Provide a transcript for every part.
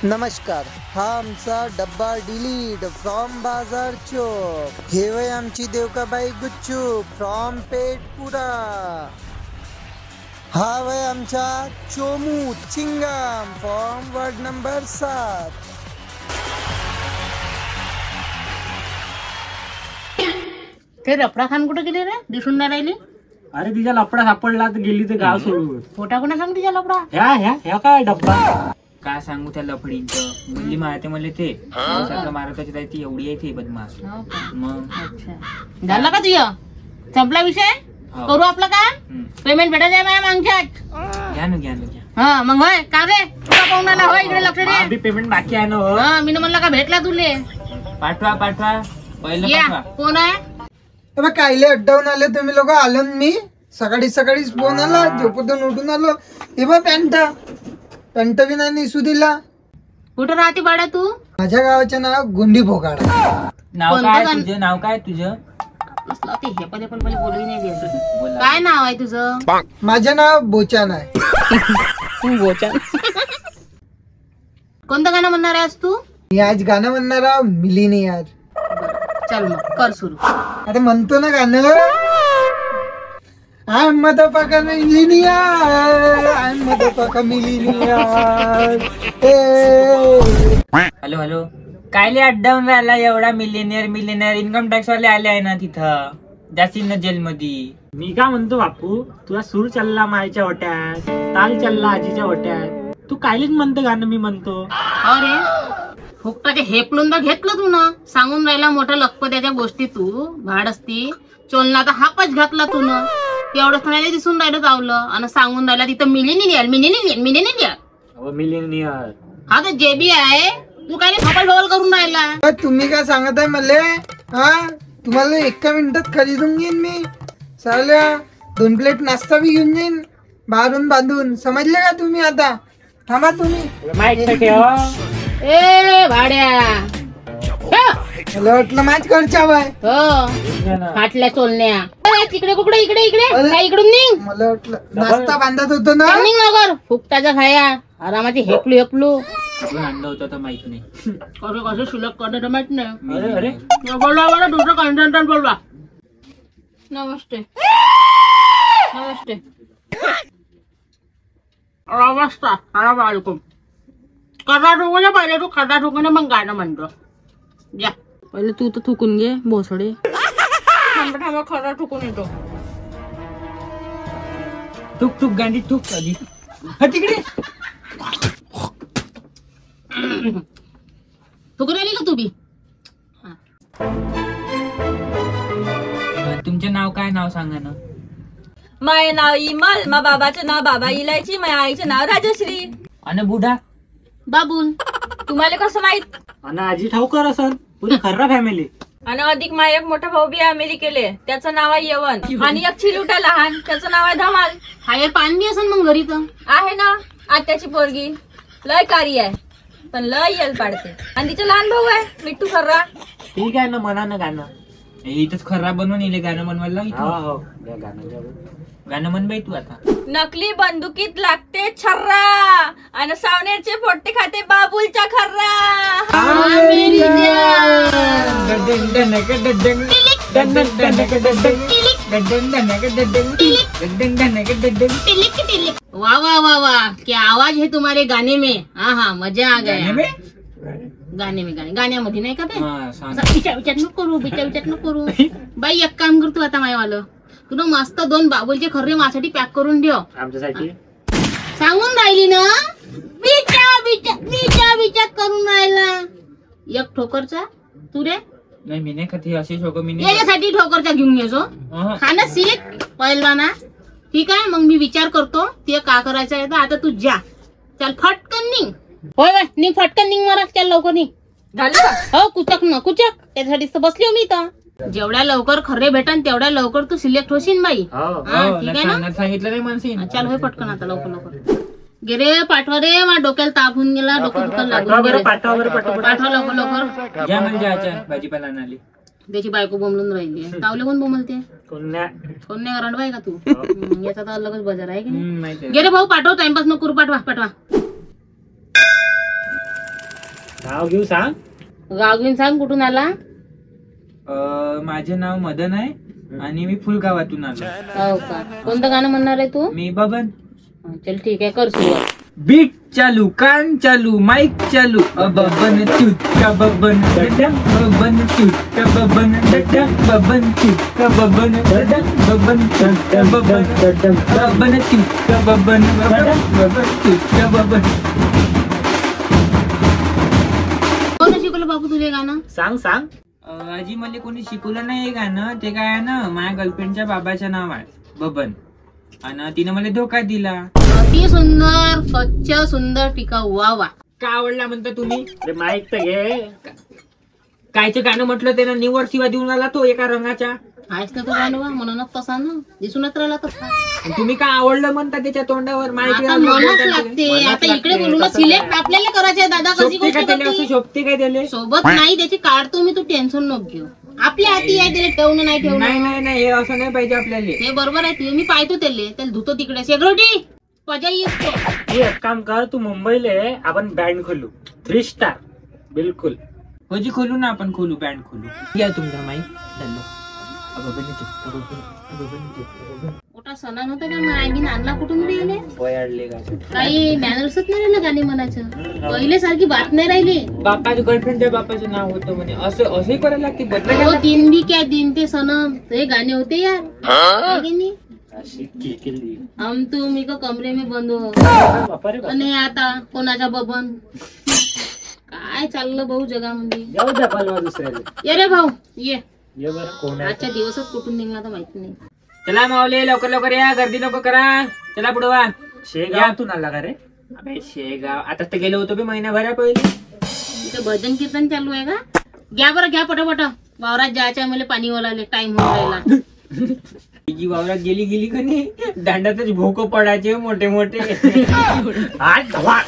नमस्कार, हा आमचा डब्बा डिलीट फ्रॉम बाजार चौक. हे वय आमची देवकाबाई गुच्चू फ्रॉम पेटपुरा. हा वय आमचा चोमू चिंगम फ्रॉम वार्ड नंबर 7. ते लफडा खान कुठे गेली रे? दिसून नाही राहिली. अरे तिच्या लफडा सापडला तर गेली तर गाव सोडून. खोटा कोणा सांग तिच्या लफडा? ह्या काय डब्बा काय सांगू त्या लफडींचं. मुली मारते मला ते मारत ती एवढी आहे ती बदमाश. मग अच्छा झालं का तुझं? संपला विषय. करू आपलं काम. पेमेंट भेटत आहे माझ्या मागच्यात. घ्या ना. हा मग होय का रे? तुला पाहून आला होय इकडे लक्ष दे. पेमेंट बाकी आहे ना. हा मी म्हणलं का भेटला तुले. पाठवा पहिलं या पाठवा. कोण आहे? कायले अड्डावून आले तुम्ही लोक? आलो ना मी. सकाळीच फोन आला. झोपून उठून आलो. हे बघ पॅन्ट बी नाही नेसू दिला. कुठं राहते बाळा तू? माझ्या गावाचं नाव गुंडी भोगाड. नाव काय तुझं? ते हे पहिले बोलू नाही दे. काय नाव आहे तुझं? माझं नाव बोचान आहे. तू बोचान. कोणतं गाणं म्हणणार आहेस तू? मी आज गाणं म्हणणार आहो मिलिनियर. चल मग कर सुरू. आता म्हणतो ना गाणं. I'm motherfucker millionaire. I'm motherfucker millionaire. Hello कायले अड्डावून राहिला एवढा मिलिनियर इन्कम टॅक्स वाले आले आहे ना तिथं जास्ती ना जेल मध्ये. मी काय म्हणतो बापू, तुझा सूर चालला मायच्या ओट्यात, ताल चालला आजीच्या ओट्यात. तू कायलेच म्हणतो गाणं मी म्हणतो. अरे फुकटाचे हेपलून तर घेतलं तू ना. सांगून राहिला मोठा लखपत्याच्या गोष्टी तू भाड असती. चोलना तर हापच घातला तू ना. एवढं नाही दिसून राहिलं चावलं आणि सांगून राहिला तिथं मिलिनियर. हा तर जे बी आहे. तू काय फबल करून राहिला. तुम्ही काय सांगत आहे मला? हा तुम्हाला 1 मिनिटात खरीदून घेईन मी. चालल्या 2 प्लेट नाश्ता बी घेऊन येईन बाहेरून बांधून. समजले का तुम्ही? आता थांबा तुम्ही. ए भाड्या मला वाटलं माझ घरच्या बाय. हो फाटल्या चोलण्या. तिकडे कुकडे इकडे इकडून निघ. मला वाटलं नाश्ता बांधत होतो ना. निघ नगर फुकटाचा खाया. आरामाची हेपलू आणलं होतं तर माहित नाही. कसं शिल्लक करत माहित नाही. अरे बोलवा दुसरं कंटेंट बोलवा. नमस्ते खड्डा ठोकून पहिले तू खड्डा ठोकून मग गाणं म्हणतो. जा पहिले तू तर थुकून घे भोसडे. थांबा खड्डा ठोकून येतो. टुक गांडी टुक आधी तिकडे थुकून आली का तू बी? तुमचं नाव काय? नाव सांगा ना. माय नाव इमल. मा बाबाचं नाव बाबा इलायची. माझ्या आईचं नाव राजश्री. आणि बुढा बाबूल. तुम्हाला कसं माहित? आणि आजी ठाऊकर असन. पुरी खर्रा फॅमिली. आणि अधिक माझा एक मोठा भाऊ बी अमेरिकेले. त्याचं नाव आहे यवन. आणि एक चिरुटा लहान. त्याचं नाव आहे धमाल. हायर पान बी असन मग घरी तर आहे ना. आत्याची पोरगी लय कारी आहे पण लय यल पाडते. आणि तिचा लहान भाऊ आहे मिट्टू खर्रा. ठीक आहे ना, म्हणा ना गाणं. इथंच खर्रा बनवून येले गाणं बनवायला. हो गाणं म्हण बाई तू आता. नकली बंदुकीत लागते छर्रा आणि सावनेरचे पोट्टे खाते बाबुलचा खर्रा. वाह वाह वाह वाह क्या आवाज है तुम्हारे गाने में. हाँ मजा आ गया. गाणे गाण्यामध्ये नाही का ते? विचार नको करू बाई. एक काम कर तू आता मायवालं. तुला मस्त 2 बाबुलचे खर्रे माझ्यासाठी पॅक करून ठेव. आमच्यासाठी सांगून राहिली ना. विचार करून राहिला. एक ठोकरचा तू रे. नाही मी नाही खाती अशी शोक. मी याच्यासाठी ठोकरचा घेऊन येतो. खाणं सीख पहिलवाना. ठीक आहे मग मी विचार करतो ते का करायचं आहे. आता तू जा. चल फटकन निघ. होय निघ फटकन निघ. मला चल लवकर निघ. झालं का? हो कुचक त्याच्यासाठीच तर बसली मी तर. जेवढ्या लवकर खरे भेटन तेवढ्या लवकर तू सिलेक्ट होशील बाई. ठीक आहे ना. सांगितलं नाही मानसी. चल होय पटकन आता लवकर. गे पाठवा रे. माझ्या डोक्याला ताप होऊन गेला. डोकं दुखायला लागून. पाठवा लवकर. ज्या म्हणजे भाजीपाला आणाली. त्याची बायको बोंबलून राहिली. तावले कोण बोंबलते? कोण्या कोण्या रणवा आहे का तू याचा तर अलगच बाजार आहे की नाही? माहिती गे रे भाऊ पाठव, टाइमपास नको करू, पाठवा पाठवा. नाव घेऊ सांग. गाव घेऊन सांग कुठून आला. माझे नाव मदन आहे आणि मी फुलगावातून आलो. हो का, कोणतं गाणं म्हणणार आहे तू. मी बबन. चल ठीक आहे, कर सुरुवात. बीट चालू, कान चालू, माइक चालू. बबन चुटका बबन डडा, बबन चुटका बबन डडा, बबन चुटका बबन डडा, बबन चुटका बबन डडा, बबन चुटका बबन डडा, बबन चुटका बबन. कोण शिकवलं बाबू तुझे गाणं. सांग सांग. आजी मला कोणी शिकवलं नाही हे गाणं. ते काय आहे ना, माझ्या गर्लफ्रेंडच्या बाबाचं नाव आहे बबन आणि तिने मला धोका दिला. अति सुंदर, स्वच्छ, सुंदर, टिकाऊ. वा वा. का आवडला म्हणता तुम्ही. अरे माईक तर घे. कायचं गाणं म्हटलं त्यानं निवड शिवा देऊन आला तो एका रंगाच्या. आहेस ना तो गाणं बा, म्हणूनच तसा ना दिसूनच राहिला तसा. तुम्ही का आवडलं म्हणता त्याच्या तोंडावर. आता मनच लागते. आता इकडे बोलून सिलेक्ट आपल्याला करायचे दादा. कशी गोष्ट करते. शोभते काय त्याले. सोबत नाही त्याची काढतो मी, तू टेन्शन नको घेऊ. आपल्या हाती आहे त्याला ठेवणं नाही ठेवणं. नाही नाही नाही, हे असं नाही पाहिजे आपल्याला. हे बरोबर आहे तुझे. मी पाहतो त्याला धुतो तिकडे. सेक्युरिटी पजा येतो. तू एक काम कर, तू मुंबईला ये, आपण बँड खोलू 3 स्टार. बिलकुल. होजी खोलू ना, आपण खोलू बँड खोलू. या तुमचा माई चाललो. मोठा सणा नव्हता का आईने आणला कुठून राहिले. वयाडले का काही मॅनर्सच नाही राहिलं गाणे म्हणायचं. पहिले सारखी बात नाही राहिली. बापाच्या गर्लफ्रेंडच्या बापाचं नाव होतं म्हणे. असंही करायला लागते. बदलायला हो दिन भी क्या दिन ते सनम हे गाणे होते यार. है की नाही? अशी केली. हम तुम को कमरे में बंद हो. बापा रे बापा. आणि आता कोणाचा बबन. काय चाललं भाऊ जगामध्ये. जाऊ द्या पालवा दुसऱ्याला. ये रे भाऊ ये. ये बरं कोण आहे. आजच्या दिवसच कुठून निघला तर माहिती नाही. चला माऊली लवकर लवकर या. गर्दी नको करा. चला पुढवा. शेगावातून आला का रे. अबे शेगाव आता तर गेलो होतो बी महिनाभरा पहिले. इथे भजन कीर्तन चालू आहे का. घ्या बरं घ्या पटापट. वावरात जायचं आहे मला. पाणी ओलाले टाइम होऊन राहिला. जी वावरात गेली का नाही दांडातच भोक पडायचे मोठे मोठे. आज धवा.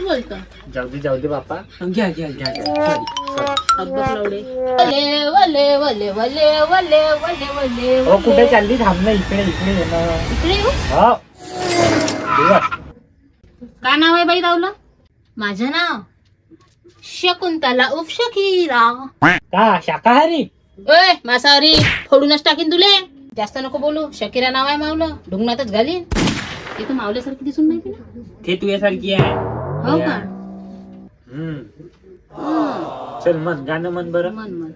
बोलतो जाऊ दे बापा. घ्या घ्या घ्या. सॉरी. अब्बस लावडे. वले वले वले वले वले वले वले. हो कुठे चालली. थांब ना इकडे इकडे ये ना. इकडे येऊ. हो दिवस. काय नाव आहे बाई दावलं. माझं नाव शकुंतला उफ शकीरा. का शाकाहारी. ओय मांसाहारी फोडूनच टाकीन तुले. जास्त नको बोलू. शकीरा नाव आहे मावलं. ढुंगणातच घालीन. ते तर मावल्यासारखी दिसून नाही ना. ते तुझ्यासारखी आहे. हो का. चल मन गाणं मन बरं. मन मन.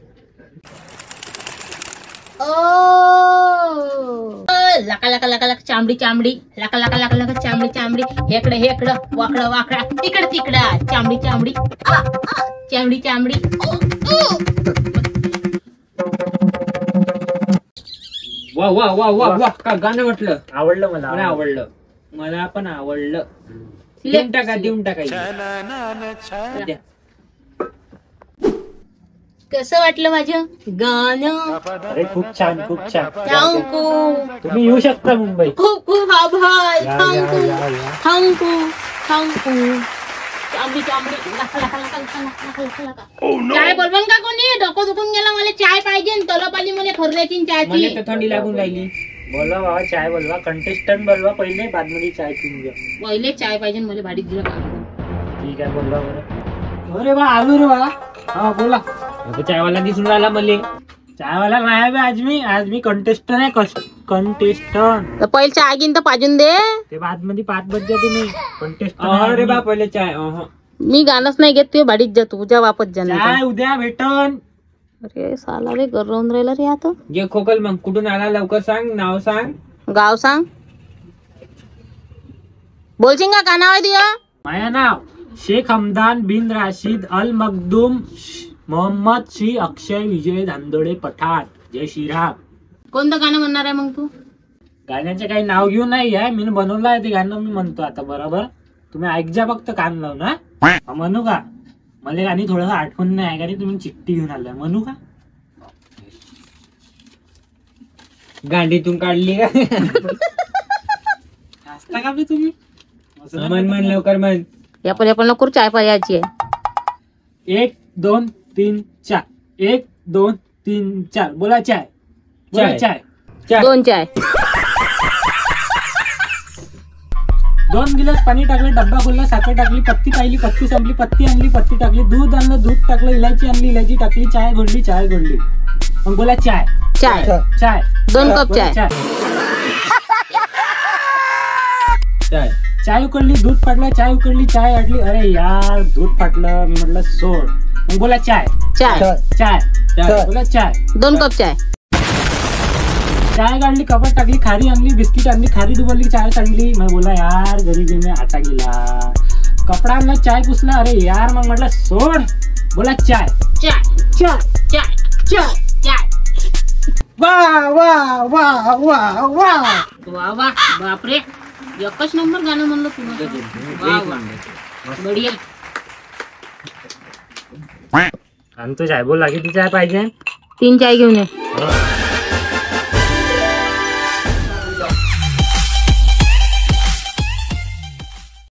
लका लका लका लका चांबडी चांबडी. लका लका लका लका चांबडी चांबडी. हेकडं हेकडं वाकडं वाकडा. तिकडं तिकडं चांबडी चांबडी. चांबडी चांबडी. वा वा वा वा वा. का गाणं म्हटलं. आवडलं मला. मला आवडलं. मला पण आवडलं. देऊन टाका देऊन टाका. द्या. कसं वाटलं माझं गाणं. अरे खूप छान खूप छान. थँक्यू. तुम्ही येऊ शकता मुंबई. खूप खूप आभार. या, थँक्यू या, या, या. Thank you thank you. चांबडी चांबडी. लका लका लका लका लका लका लका. चाय बोलवन का कोणी. डोकं दुखून गेला मला. चाय पाहिजे. तलप आली मला खरल्याची चहाची. मला तर थंडी लागून राहिली. बोलवा बाबा चाय बोलवा. कंटेस्टंट बोलवा पहिले. बाद मध्ये चाय पिऊन घ्या. पहिले चाय पाहिजे. मला भाडीत दिलं का. ठीक आहे बोलवा बरं. अरे बा आलो रे बाळा. हा बोला. चायवाला दिसून राहिला मले. चायवाला नाही बे. आज मी कंटेस्टंट आहे. कंटेस्टंट. तर पहिले चाय घेईन तर पाजून दे. ते बाद मध्ये 5 बजे तुम्ही कंटेस्टंट. अरे बा पहिले चाय. मी गाणंच नाही घेत. तू भाडीत जा. तुझ्या वापस जा. चाय उद्या भेटन. अरे साला रे गरवून राहिला रे आता. घे खोकल मग. कुठून आला लवकर सांग. नाव सांग. गाव सांग. बोलशील का नाव आहे तुझं. माझं नाव शेख हमदान बिन राशिद अल मखदूम मोहम्मद श्री अक्षय विजय धांदोडे पठाण. जय श्रीराम. कोणतं गाणं म्हणणार आहे मग तू. गाण्याचे काही नाव घेऊन नाही आहे. मी बनवलं आहे ते गाणं. मी म्हणतो आता बरोबर. तुम्ही ऐक जा फक्त कान लावून. हा म्हणू का. मला गाणी थोडस आठवण नाही आहे. का तुम्ही चिठ्ठी घेऊन आलाय. म्हणू का. गांडीतून काढली का. हसता का बे तुम्ही. मन मन लवकर मन. आपण आपण नको चाय पाहिजे आहे. 1 2 3 4. 1 2 3 4. बोला चाय. बोला चाय. चाय. 2 चाय. 2 गिलास पाणी टाकलं, डब्बा खोलला, साखर टाकली, पत्ती पाहिली, पत्ती संपली, पत्ती आणली, पत्ती टाकली, दूध आणलं, दूध टाकलं, इलायची आणली, इलायची टाकली, चाय घोडली, चाय घोडली. मग बोला चाय. चाय. चाय. 2 कप बोला चाय. चाय. चाय उकडली, दूध फाटलं, चाय उकडली, चाय आटली. अरे यार दूध फाटलं, मी म्हटलं सोड. मग बोला चाय. चाय. चाय. चाय. बोला चाय. 2 कप चाय. चाय काढली, कपाट टाकली, खारी आणली, बिस्किट आणली, खारी डुबवली, चाय सांडली. मग बोला यार गरीबी में आटा गेला. कपडा आणला, चाय पुसला. अरे यार मग म्हटलं सोड. बोला चाय. चाय. चाय. चाय. चाय. चाय. वा वा वा वा वा. वा वा, बापरे, एकच नंबर गाणं म्हणलं तुम्हाला. वा वा, बढिया. आणतो चाय. बोला किती चाय पाहिजे? 3 चाय घेऊन ये.